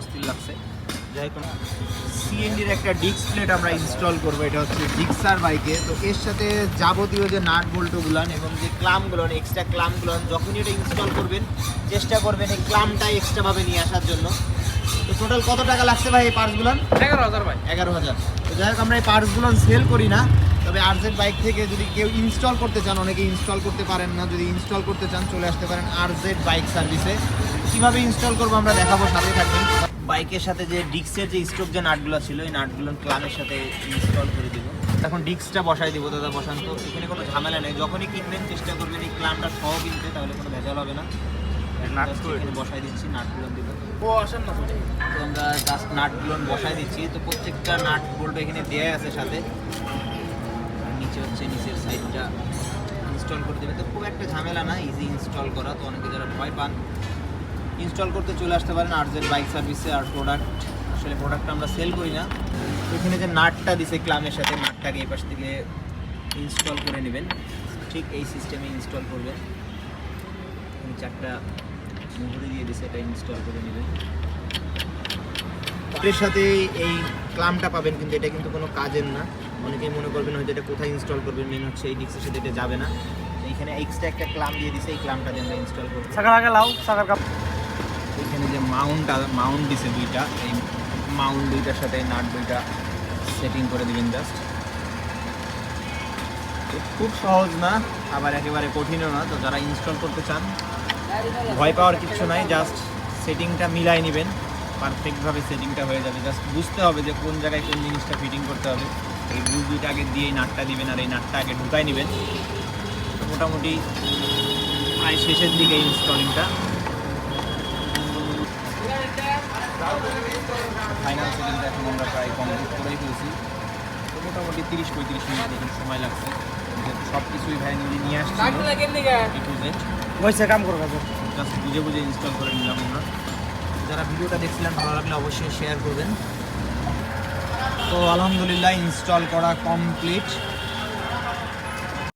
অস্থির লাগছে। যাই হোক, সিএনডির একটা ডিস্ক প্লেট আমরা ইনস্টল করবো, এটা হচ্ছে জিক্সার বাইকে। তো এর সাথে যাবতীয় যে নাট বল্টুগুলান এবং যে ক্লামগুলোন, এক্সট্রা ক্লামগুলোন, যখনই এটা ইনস্টল করবেন চেষ্টা করবেন এই ক্লামটাই এক্সট্রাভাবে নিয়ে আসার জন্য। তো টোটাল কত টাকা লাগছে ভাই এই পার্টসগুলোন? 11,000 ভাই। 11,000। তো যাই হোক, আমরা এই পার্টসগুলোন সেল করি না, তবে আরজেড বাইক থেকে যদি কেউ ইনস্টল করতে চান, অনেকে ইনস্টল করতে পারেন না, যদি ইনস্টল করতে চান চলে আসতে পারেন আরজেড বাইক সার্ভিসে। কীভাবে ইনস্টল করবো আমরা দেখাবো, সাথে থাকবেন। বাইকের সাথে যে ডিস্কের যে স্ট্রোক যে নাটগুলো ছিল, এই নাটগুলো ক্লামের সাথে ইনস্টল করে দিব। এখন ডিস্কটা বসাই দিব। দাদা বসান তো, এখানে কোনো ঝামেলা নেই। যখনই কিনবেন চেষ্টা করবেন এই ক্লামটা সহ কিনতে, তাহলে কোনো ভেজাল হবে না। এখানে বসাই দিচ্ছি, নাটগুলো দিব। ও আসেন না বলে। তো আমরা জাস্ট নাটগুলো বসাই দিচ্ছি। তো প্রত্যেকটা নাট বোল্ট এখানে দেয়া আছে সাথে। নিচে হচ্ছে নিচের সাইডটা ইনস্টল করে দেবে। তো খুব একটা ঝামেলা না, ইজি ইনস্টল করা। তো অনেকে যারা ভয় পান, ইনস্টল করতে চলে আসতে পারেন আরজেড বাইক সার্ভিসে। আর আসলে প্রোডাক্টটা আমরা সেল করি না। এখানে যে নাটটা দিছে ক্লামের সাথে, নাটটাকে এই পাশ থেকে ইনস্টল করে নেবেন। ঠিক এই সিস্টেমে ইনস্টল করবেন। চারটা মুহুরি দিয়ে দিছে, এটা ইনস্টল করে নেবেন। এর সাথে এই ক্লামটা পাবেন, কিন্তু এটা কিন্তু কোনো কাজের না। অনেকেই মনে করবেন হয়তো এটা কোথায় ইনস্টল করবেন, মেন হচ্ছে এই ডিস্কের সাথে এটা যাবে না। এইখানে এক্সট্রা একটা ক্লাম দিয়ে দিছে, এই ক্লামটা দিয়ে আমরা ইনস্টল করব। সাকার আগে লাও, সাকার কাপ। এখানে যে মাউন্ট দিছে দুইটা, এই মাউন্ট দুইটার সাথে এই নাট দুইটা সেটিং করে দিবেন জাস্ট। খুব সহজ না, আবার একেবারে কঠিনও না। তো যারা ইনস্টল করতে চান, ভয় পাওয়ার কিছু নাই, জাস্ট সেটিংটা মিলাই নেবেন, পারফেক্টভাবে সেটিংটা হয়ে যাবে। জাস্ট বুঝতে হবে যে কোন জায়গায় কোন জিনিসটা ফিটিং করতে হবে। এই গ্রুপ দুইটা আগে দিয়ে এই নাটটা দিবেন, আর এই নাটটা আগে ঢুকাই নেবেন। মোটামুটি প্রায় শেষের দিকে ইনস্টলিংটা। ফাইনাল সেটিংটা এখন আমরা প্রায় কমপ্লিট করেই ফেলছি। তো মোটামুটি 30-35 মিনিট এখন সময় লাগছে। সব কিছুই ভাই নিয়ে আসছি কাম করবো, জাস্ট বুঝে বুঝে ইনস্টল করে নিলাম আমরা। যারা ভিডিওটা দেখছিলেন ভালো লাগলে অবশ্যই শেয়ার করবেন। তো আলহামদুলিল্লাহ ইনস্টল করা কমপ্লিট।